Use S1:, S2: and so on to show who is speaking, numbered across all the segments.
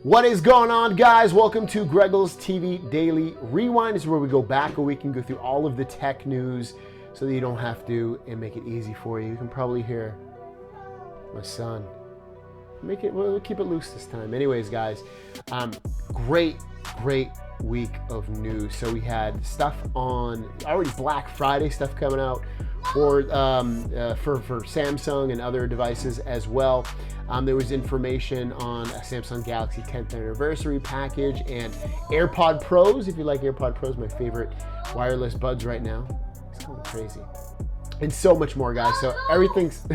S1: What is going on, guys? Welcome to Greggles TV Daily Rewind. This is where we go back a week and go through all of the tech news so that you don't have to and make it easy for you. You can probably hear my son. We'll keep it loose this time. Anyways, guys, great week of news. So we had stuff on already Black Friday stuff coming out for Samsung and other devices as well. There was information on a Samsung Galaxy 10th anniversary package and AirPod Pros. If you like AirPod Pros, my favorite wireless buds right now. It's going crazy. And so much more, guys. So everything's,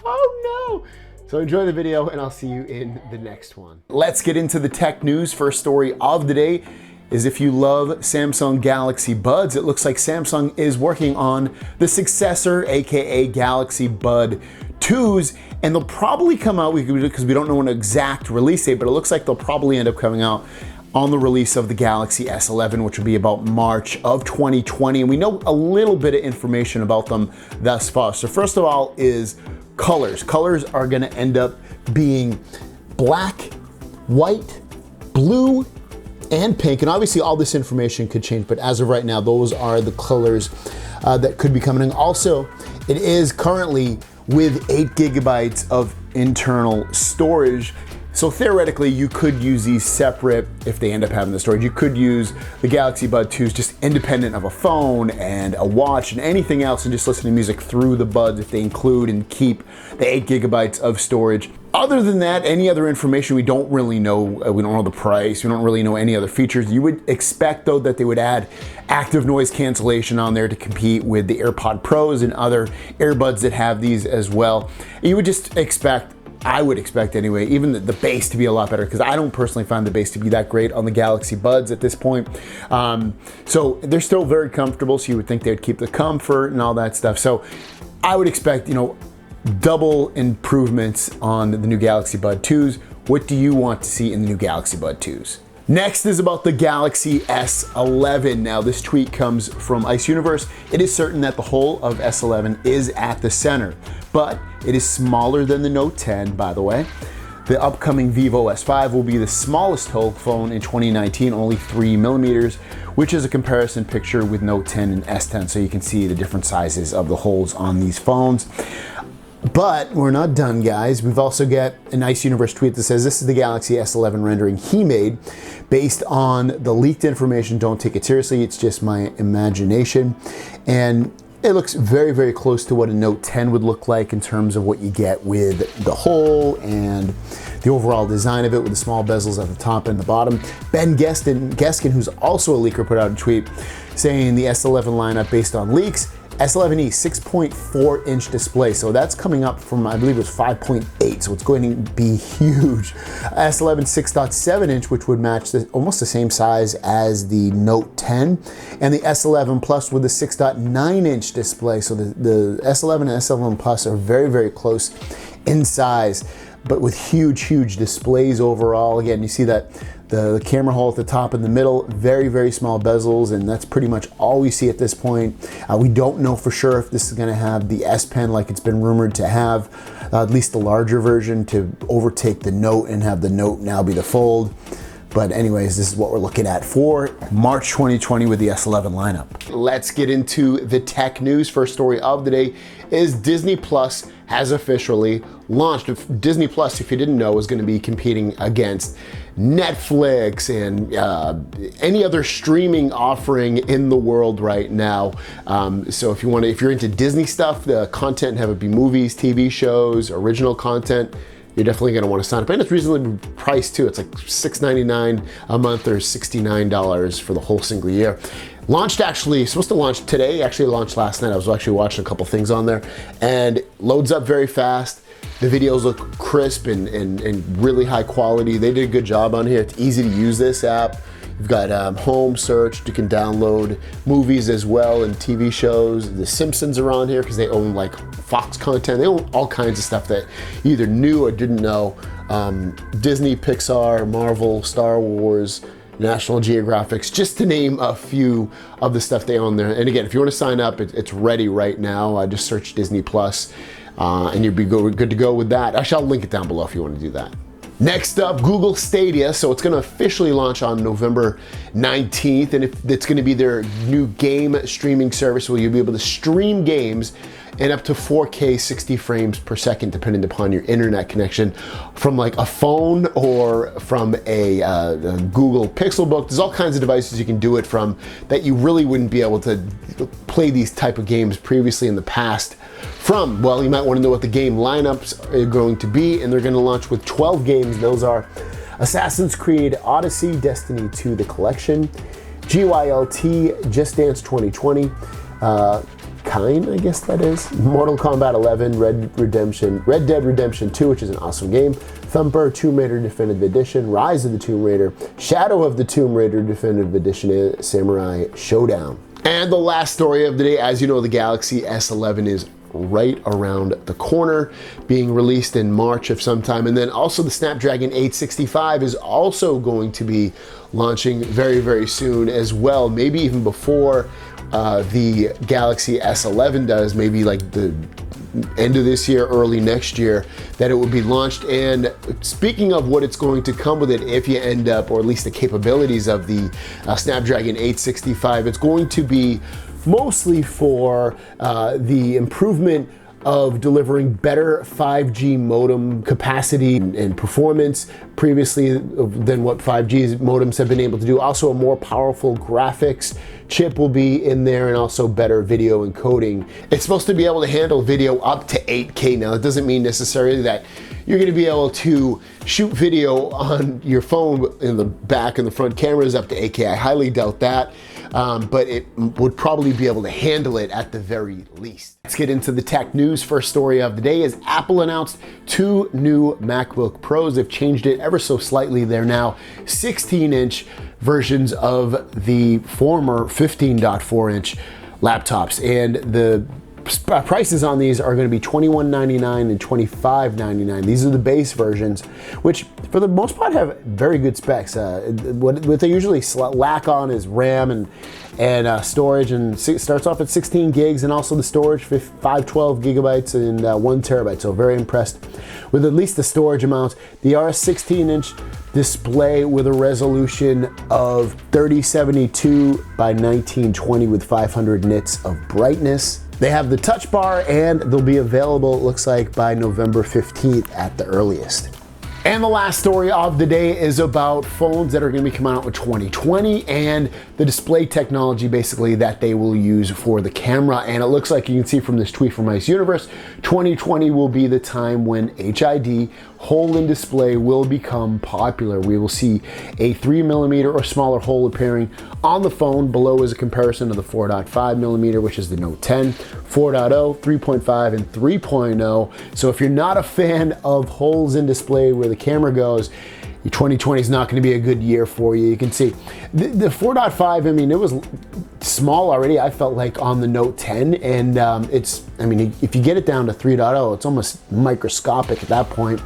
S1: oh no. So enjoy the video and I'll see you in the next one. Let's get into the tech news. First story of the day is if you love Samsung Galaxy Buds, it looks like Samsung is working on the successor, AKA Galaxy Bud 2s, and they'll probably come out, because we don't know an exact release date, but it looks like they'll probably end up coming out on the release of the Galaxy S11, which will be about March of 2020. And we know a little bit of information about them thus far. So first of all is colors. Colors are gonna end up being black, white, blue, and pink. And obviously all this information could change, but as of right now, those are the colors that could be coming in. Also, it is currently with 8 gigabytes of internal storage. So theoretically, you could use these separate if they end up having the storage. You could use the Galaxy Bud 2s just independent of a phone and a watch and anything else, and just listen to music through the buds if they include and keep the 8 gigabytes of storage. Other than that, any other information we don't really know. We don't know the price. We don't really know any other features. You would expect, though, that they would add active noise cancellation on there to compete with the AirPod Pros and other earbuds that have these as well. You would just expect, I would expect anyway, even the bass to be a lot better, because I don't personally find the bass to be that great on the Galaxy Buds at this point. So they're still very comfortable, so you would think they would keep the comfort and all that stuff. So I would expect, double improvements on the new Galaxy Bud 2s. What do you want to see in the new Galaxy Bud 2s? Next is about the Galaxy S11. Now, this tweet comes from Ice Universe. It is certain that the whole of S11 is at the center, but it is smaller than the Note 10, by the way. The upcoming Vivo S5 will be the smallest whole phone in 2019, only 3 millimeters, which is a comparison picture with Note 10 and S10, so you can see the different sizes of the holes on these phones. But we're not done, guys. We've also got a Nice Universe tweet that says this is the Galaxy S11 rendering he made based on the leaked information. Don't take it seriously. It's just my imagination. And it looks very close to what a Note 10 would look like in terms of what you get with the hole and the overall design of it, with the small bezels at the top and the bottom. Ben Geskin, who's also a leaker, put out a tweet saying the S11 lineup based on leaks. S11e 6.4-inch display, so that's coming up from, I believe it was 5.8, so it's going to be huge. S11 6.7-inch, which would match almost the same size as the Note 10, and the S11 Plus with the 6.9-inch display. So the S11 and S11 Plus are very close in size, but with huge displays overall. Again, you see that the camera hole at the top and the middle, very small bezels, and that's pretty much all we see at this point. We don't know for sure if this is gonna have the S Pen like it's been rumored to have, at least the larger version, to overtake the Note and have the Note now be the Fold. But anyways, this is what we're looking at for March 2020 with the S11 lineup. Let's get into the tech news. First story of the day is Disney Plus has officially launched. Disney Plus, if you didn't know, is going to be competing against Netflix and any other streaming offering in the world right now. So if you're into Disney stuff, the content, have it be movies, TV shows, original content, you're definitely going to want to sign up. And it's reasonably priced too. It's like $6.99 a month or $69 for the whole single year. Supposed to launch today, actually launched last night. I was actually watching a couple things on there, and loads up very fast. The videos look crisp and really high quality. They did a good job on here. It's easy to use this app. You've got home search. You can download movies as well and TV shows. The Simpsons are on here because they own like Fox content. They own all kinds of stuff that you either knew or didn't know. Disney, Pixar, Marvel, Star Wars, National Geographics, just to name a few of the stuff they own there. And again, if you want to sign up, it's ready right now. Just search Disney Plus and you'll be good to go with that. Actually, I'll link it down below if you want to do that. Next up, Google Stadia. So it's going to officially launch on November 19th, and it's going to be their new game streaming service where you'll be able to stream games in up to 4K 60 frames per second, depending upon your internet connection, from like a phone or from a Google Pixelbook. There's all kinds of devices you can do it from that you really wouldn't be able to play these type of games previously in the past from. Well, you might want to know what the game lineups are going to be, and they're going to launch with 12 games. Those are Assassin's Creed Odyssey, Destiny 2 The Collection, GYLT, Just Dance 2020, I guess that is, Mortal Kombat 11, Red Dead Redemption 2, which is an awesome game, Thumper, Tomb Raider Definitive Edition, Rise of the Tomb Raider, Shadow of the Tomb Raider Definitive Edition, and Samurai Showdown. And the last story of the day, as you know, the Galaxy S11 is right around the corner, being released in March of sometime. And then also the Snapdragon 865 is also going to be launching very, very soon as well, maybe even before the Galaxy S11 does, maybe like the end of this year, early next year, that it will be launched. And speaking of what it's going to come with it, if you end up, or at least the capabilities of the Snapdragon 865, it's going to be mostly for the improvement of delivering better 5G modem capacity and performance previously than what 5G modems have been able to do. Also, a more powerful graphics chip will be in there, and also better video encoding. It's supposed to be able to handle video up to 8K. Now, it doesn't mean necessarily that you're going to be able to shoot video on your phone in the back and the front cameras up to 8K. I highly doubt that. But it would probably be able to handle it at the very least. Let's get into the tech news. First story of the day is Apple announced 2 new MacBook Pros. They've changed it ever so slightly. They're now 16-inch versions of the former 15.4-inch laptops. And the prices on these are going to be $21.99 and $25.99. These are the base versions, which for the most part have very good specs. What they usually lack on is RAM and storage, and it starts off at 16 gigs, and also the storage 512 gigabytes and 1 terabyte. So very impressed with at least the storage amounts. They are a 16-inch display with a resolution of 3072 by 1920 with 500 nits of brightness. They have the touch bar, and they'll be available, it looks like, by November 15th at the earliest. And the last story of the day is about phones that are going to be coming out with 2020 and the display technology basically that they will use for the camera. And it looks like, you can see from this tweet from Ice Universe, 2020 will be the time when HID hole in display will become popular. We will see a 3mm or smaller hole appearing on the phone. Below is a comparison of the 4.5mm, which is the Note 10, 4.0, 3.5, and 3.0. So if you're not a fan of holes in display where the camera goes, 2020 is not going to be a good year for you. You can see the 4.5, I mean, it was small already, I felt like, on the Note 10, and I mean, if you get it down to 3.0, it's almost microscopic at that point.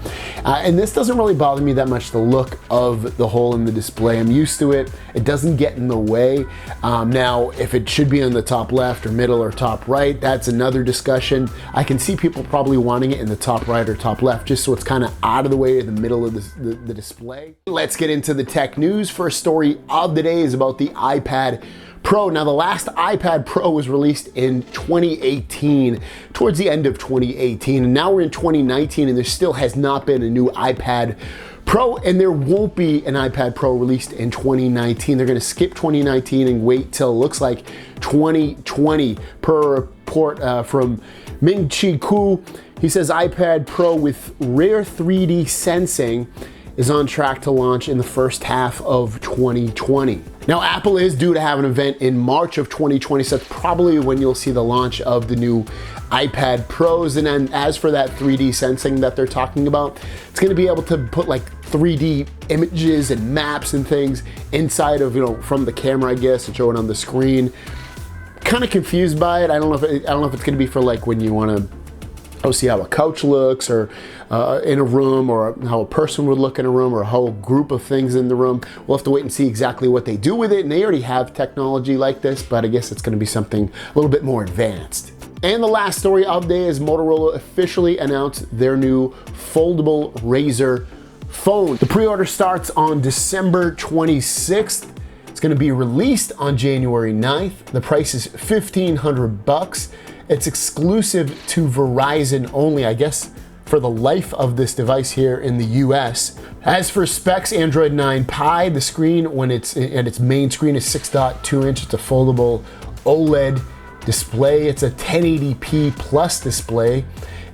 S1: And this doesn't really bother me that much, the look of the hole in the display. I'm used to it. It doesn't get in the way. Now, if it should be in the top left or middle or top right, that's another discussion. I can see people probably wanting it in the top right or top left, just so it's kind of out of the way of the middle of the display. Let's get into the tech news. First story of the day is about the iPad Pro. Now, the last iPad Pro was released in 2018, towards the end of 2018, and now we're in 2019, and there still has not been a new iPad Pro, and there won't be an iPad Pro released in 2019. They're going to skip 2019 and wait till it looks like 2020, per report from Ming-Chi Kuo. He says iPad Pro with rare 3D sensing is on track to launch in the first half of 2020. Now, Apple is due to have an event in March of 2020, so that's probably when you'll see the launch of the new iPad Pros. And then as for that 3D sensing that they're talking about, it's gonna be able to put like 3D images and maps and things inside of, from the camera, I guess, and show it on the screen. Kind of confused by it. I don't know if it's gonna be for like when you wanna see how a couch looks, or in a room, or how a person would look in a room, or a whole group of things in the room. We'll have to wait and see exactly what they do with it. And they already have technology like this, but I guess it's going to be something a little bit more advanced. And the last story of the day is Motorola officially announced their new foldable Razr phone. The pre-order starts on December 26th. It's gonna be released on January 9th. The price is $1,500. It's exclusive to Verizon only, I guess, for the life of this device here in the US. As for specs, Android 9 Pie, the screen when it's at its main screen is 6.2 inch. It's a foldable OLED display. It's a 1080p plus display.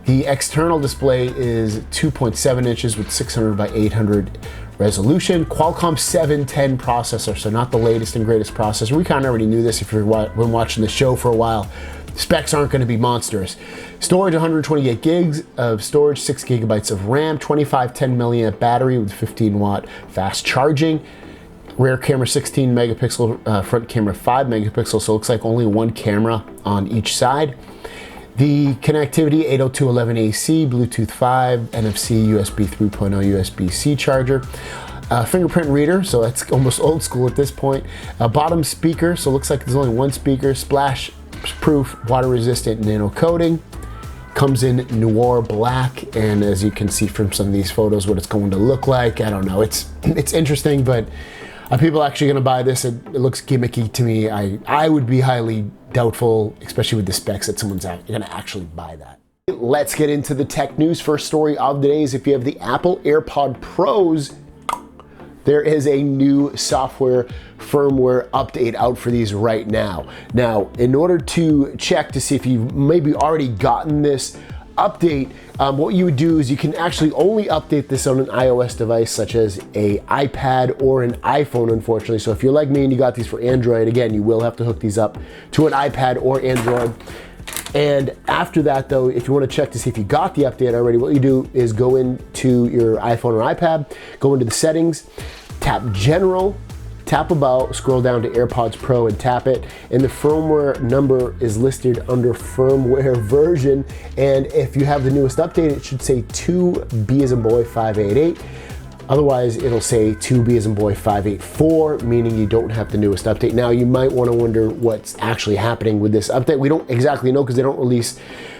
S1: The external display is 2.7 inches with 600 by 800 resolution. Qualcomm 710 processor, so not the latest and greatest processor. We kind of already knew this if you've been watching the show for a while. Specs aren't going to be monstrous. Storage, 128 gigs of storage, 6 gigabytes of RAM, 2510 milliamp battery with 15 watt fast charging. Rear camera 16 megapixel, front camera 5 megapixels, so it looks like only one camera on each side. The connectivity, 802.11ac, Bluetooth 5, NFC, USB 3.0, USB-C charger. Fingerprint reader, so that's almost old school at this point. Bottom speaker, so it looks like there's only one speaker. Splash proof, water resistant nano coating. Comes in Noir Black, and as you can see from some of these photos, what it's going to look like. I don't know, it's interesting, but are people actually gonna buy this? It looks gimmicky to me. I would be highly doubtful, especially with the specs, that someone's gonna actually buy that. Let's get into the tech news. First story of the day is if you have the Apple AirPod Pros, there is a new software firmware update out for these right now. Now, in order to check to see if you've maybe already gotten this update, what you would do is you can actually only update this on an iOS device such as a iPad or an iPhone, unfortunately. So if you're like me and you got these for Android, again, you will have to hook these up to an iPad or Android. And after that though, if you want to check to see if you got the update already, what you do is go into your iPhone or iPad, go into the settings, tap General, tap About, scroll down to AirPods Pro and tap it, and the firmware number is listed under firmware version. And if you have the newest update, it should say 2B as in boy 588. Otherwise, it'll say 2B as in boy 584, meaning you don't have the newest update. Now, you might want to wonder what's actually happening with this update. We don't exactly know because they don't release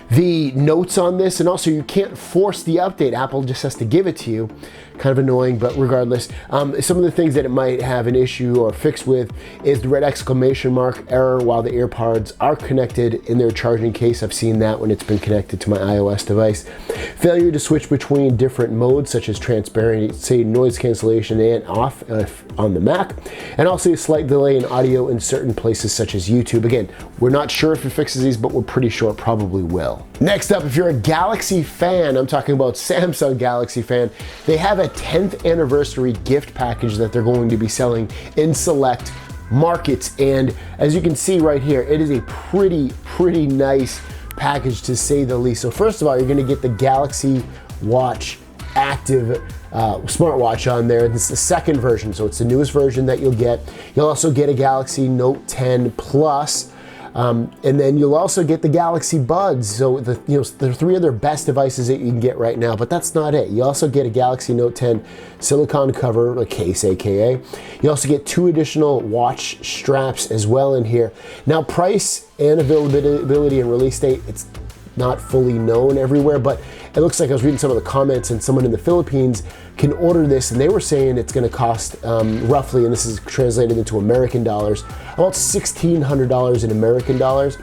S1: the notes on this, and also you can't force the update. Apple just has to give it to you. Kind of annoying, but regardless, some of the things that it might have an issue or fix with is the red exclamation mark error while the AirPods are connected in their charging case. I've seen that when it's been connected to my iOS device. Failure to switch between different modes such as transparency, noise cancellation, and off on the Mac, and also a slight delay in audio in certain places such as YouTube. Again, we're not sure if it fixes these, but we're pretty sure it probably will. Next up, if you're a Gaaxy fan, I'm talking about Samsung Galaxy fan, they have a 10th anniversary gift package that they're going to be selling in select markets. And as you can see right here, it is a pretty nice package to say the least. So first of all, you're gonna get the Galaxy Watch Active smartwatch on there. This is the second version, so it's the newest version that you'll get. You'll also get a Galaxy Note 10 Plus. And then you'll also get the Galaxy Buds. So there are three other best devices that you can get right now, but that's not it. You also get a Galaxy Note 10 silicone cover, a case aka. You also get 2 additional watch straps as well in here. Now, price and availability and release date, it's not fully known everywhere, but it looks like I was reading some of the comments and someone in the Philippines can order this, and they were saying it's going to cost roughly, and this is translated into American dollars, about $1,600 in American dollars.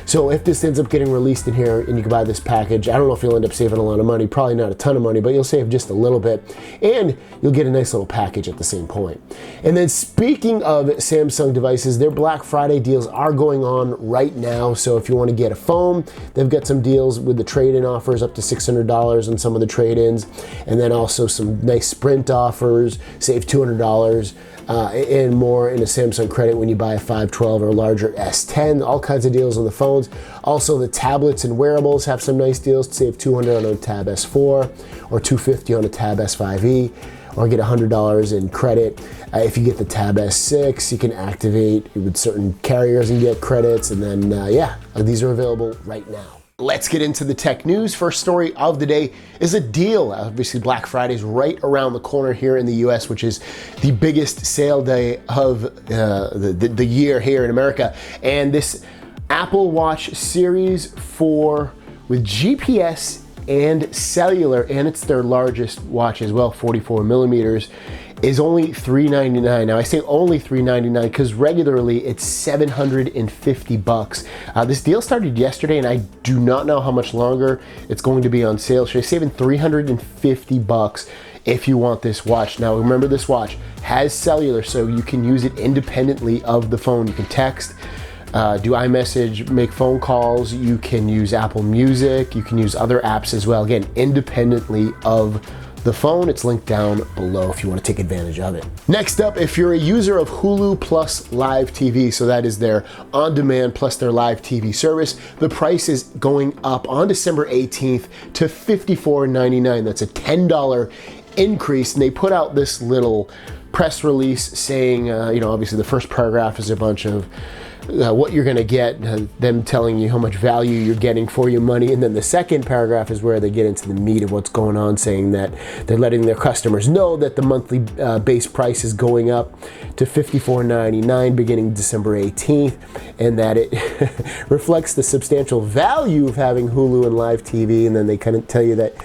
S1: So if this ends up getting released in here and you can buy this package, I don't know if you'll end up saving a lot of money, probably not a ton of money, but you'll save just a little bit, and you'll get a nice little package at the same point. And then speaking of Samsung devices, their Black Friday deals are going on right now. So if you want to get a phone, they've got some deals with the trade-in offers up to $600 on some of the trade-ins, and then also some nice Sprint offers, save $200 and more in a Samsung credit when you buy a 512 or larger S10. All kinds of deals on the phones. Also, the tablets and wearables have some nice deals. Save $200 on a Tab S4 or $250 on a Tab S5e, or get $100 in credit. If you get the Tab S6, you can activate with certain carriers and get credits. And then, these are available right now. Let's get into the tech news. First story of the day is a deal. Obviously, Black Friday is right around the corner here in the US, which is the biggest sale day of the year here in America. And this Apple Watch Series 4 with GPS and cellular, and it's their largest watch as well, 44 millimeters, is only $399. Now I say only $399 because regularly it's $750. This deal started yesterday, and I do not know how much longer it's going to be on sale. So you're saving $350 if you want this watch. Now remember, this watch has cellular, so you can use it independently of the phone. You can text, do iMessage, make phone calls, you can use Apple Music, you can use other apps as well, again, independently of the phone. It's linked down below if you want to take advantage of it. Next up, if you're a user of Hulu plus Live TV, so that is their on-demand plus their live TV service, the price is going up on December 18th to $54.99. That's a $10 increase, and they put out this little press release saying, obviously the first paragraph is a bunch of what you're gonna get, them telling you how much value you're getting for your money, and then the second paragraph is where they get into the meat of what's going on, saying that they're letting their customers know that the monthly base price is going up to $54.99 beginning December 18th, and that it reflects the substantial value of having Hulu and Live TV, and then they kind of tell you that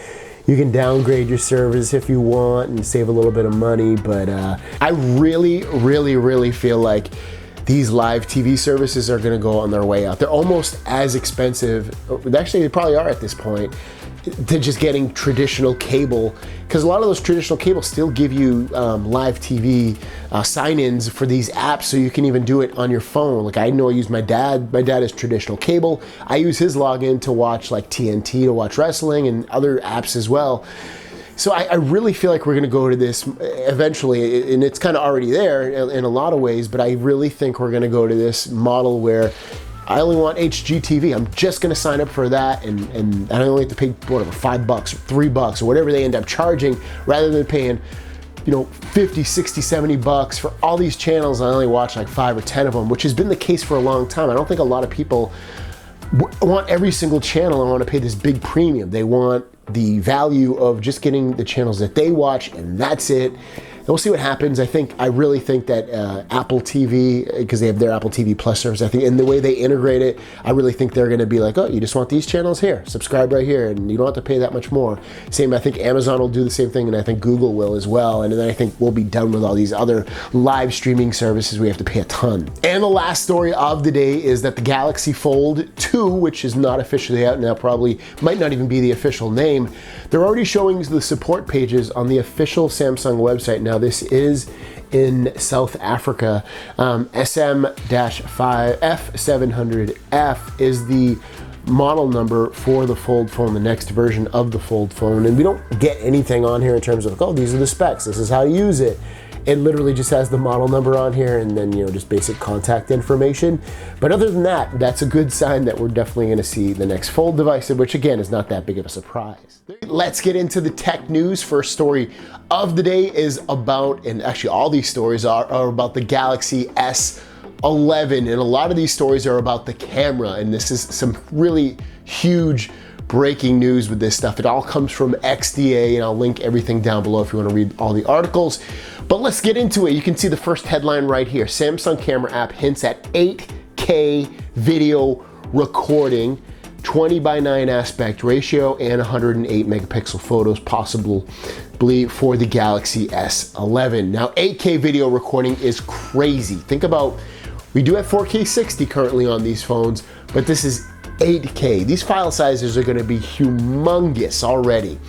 S1: you can downgrade your service if you want and save a little bit of money. But I really feel like these live TV services are going to go on their way out. They're almost as expensive, actually they probably are at this point, to just getting traditional cable, because a lot of those traditional cables still give you live TV sign-ins for these apps, so you can even do it on your phone. Like, I know I use my dad has traditional cable. I use his login to watch like TNT, to watch wrestling and other apps as well. So I really feel like we're going to go to this eventually, and it's kind of already there in a lot of ways, but I really think we're going to go to this model where I only want HGTV. I'm just going to sign up for that, and I only have to pay whatever, $5 or $3 or whatever they end up charging, rather than paying, $50, $60, $70 for all these channels. I only watch like 5 or 10 of them, which has been the case for a long time. I don't think a lot of people want every single channel and want to pay this big premium. They want the value of just getting the channels that they watch, and that's it. And we'll see what happens. I really think that Apple TV, because they have their Apple TV Plus service, I think, and the way they integrate it, I really think they're going to be like, oh, you just want these channels here, subscribe right here, and you don't have to pay that much more. Same, I think Amazon will do the same thing, and I think Google will as well. And then I think we'll be done with all these other live streaming services we have to pay a ton. And the last story of the day is that the Galaxy Fold 2, which is not officially out now, probably might not even be the official name, they're already showing the support pages on the official Samsung website. Now, this is in South Africa. SM-F700F is the model number for the Fold phone, the next version of the Fold phone. And we don't get anything on here in terms of, oh, these are the specs, this is how to use it. It literally just has the model number on here, and then, just basic contact information. But other than that, that's a good sign that we're definitely going to see the next Fold device, which again is not that big of a surprise. Let's get into the tech news. First story of the day is about, and actually all these stories are about the Galaxy S11, and a lot of these stories are about the camera, and this is some really huge breaking news with this stuff. It all comes from XDA, and I'll link everything down below if you want to read all the articles. But let's get into it. You can see the first headline right here. Samsung camera app hints at 8K video recording, 20:9 aspect ratio, and 108 megapixel photos possibly for the Galaxy S11. Now, 8K video recording is crazy. Think about, we do have 4K 60 currently on these phones, but this is 8K. These file sizes are going to be humongous already.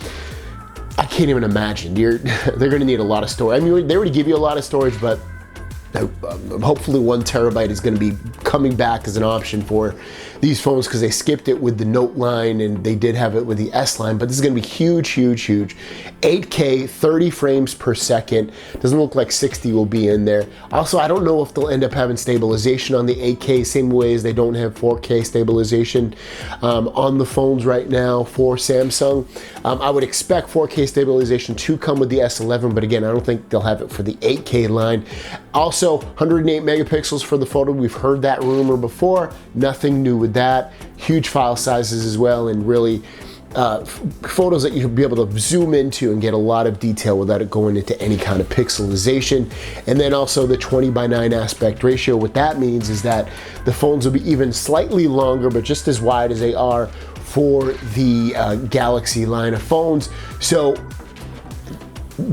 S1: I can't even imagine. They're going to need a lot of storage. I mean, they already give you a lot of storage, but hopefully 1 terabyte is going to be coming back as an option for these phones, because they skipped it with the Note line and they did have it with the S line, but this is going to be huge, huge, huge. 8K, 30 frames per second. Doesn't look like 60 will be in there. Also, I don't know if they'll end up having stabilization on the 8K, same way as they don't have 4K stabilization on the phones right now for Samsung. I would expect 4K stabilization to come with the S11, but again, I don't think they'll have it for the 8K line. Also, 108 megapixels for the photo. We've heard that rumor before. Nothing new with that. Huge file sizes as well, and really photos that you'll be able to zoom into and get a lot of detail without it going into any kind of pixelization. And then also the 20:9 aspect ratio. What that means is that the phones will be even slightly longer, but just as wide as they are for the Gaaxy line of phones. So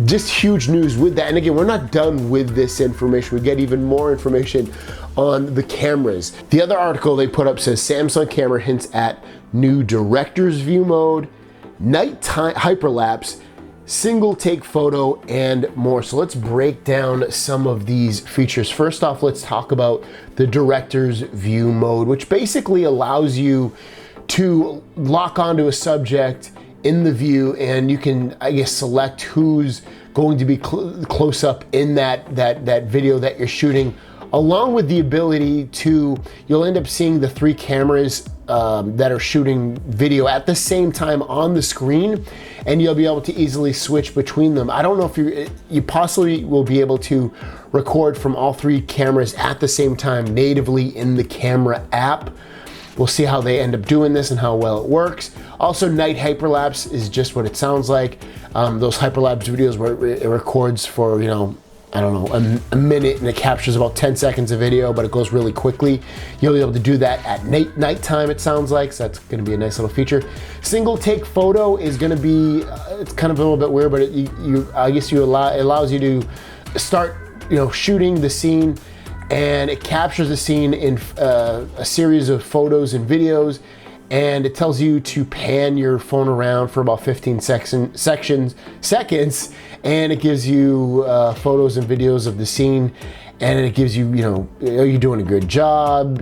S1: just huge news with that. And again, we're not done with this information. We get even more information on the cameras. The other article they put up says Samsung camera hints at new director's view mode, nighttime hyperlapse, single take photo, and more. So let's break down some of these features. First off, let's talk about the director's view mode, which basically allows you to lock onto a subject in the view, and you can, I guess, select who's going to be close up in that video that you're shooting, along with the ability to, you'll end up seeing the 3 cameras that are shooting video at the same time on the screen, and you'll be able to easily switch between them. I don't know if you possibly will be able to record from all 3 cameras at the same time natively in the camera app. We'll see how they end up doing this and how well it works. Also, night hyperlapse is just what it sounds like. Those hyperlapse videos where it records for, you know, I don't know, a minute, and it captures about 10 seconds of video, but it goes really quickly. You'll be able to do that at nighttime, it sounds like, so that's gonna be a nice little feature. Single take photo is gonna be, it's kind of a little bit weird, but I guess it allows you to start, you know, shooting the scene, and it captures the scene in a series of photos and videos, and it tells you to pan your phone around for about 15 seconds, and it gives you photos and videos of the scene, and it gives you, you know, are you doing a good job,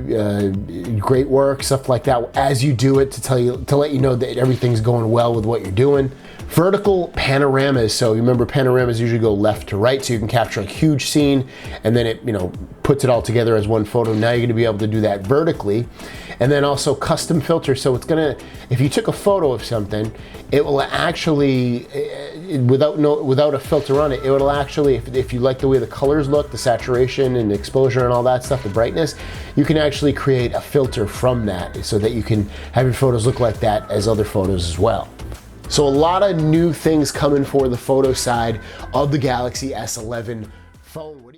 S1: great work, stuff like that as you do it, to let you know that everything's going well with what you're doing. Vertical panoramas, so you remember panoramas usually go left to right, so you can capture a huge scene and then it, you know, puts it all together as one photo. Now you're gonna be able to do that vertically. And then also custom filter, so it's gonna, if you took a photo of something, it will actually, without a filter on it, it will actually, if you like the way the colors look, the saturation and exposure and all that stuff, the brightness, you can actually create a filter from that so that you can have your photos look like that as other photos as well. So a lot of new things coming for the photo side of the Gaaxy S11 phone.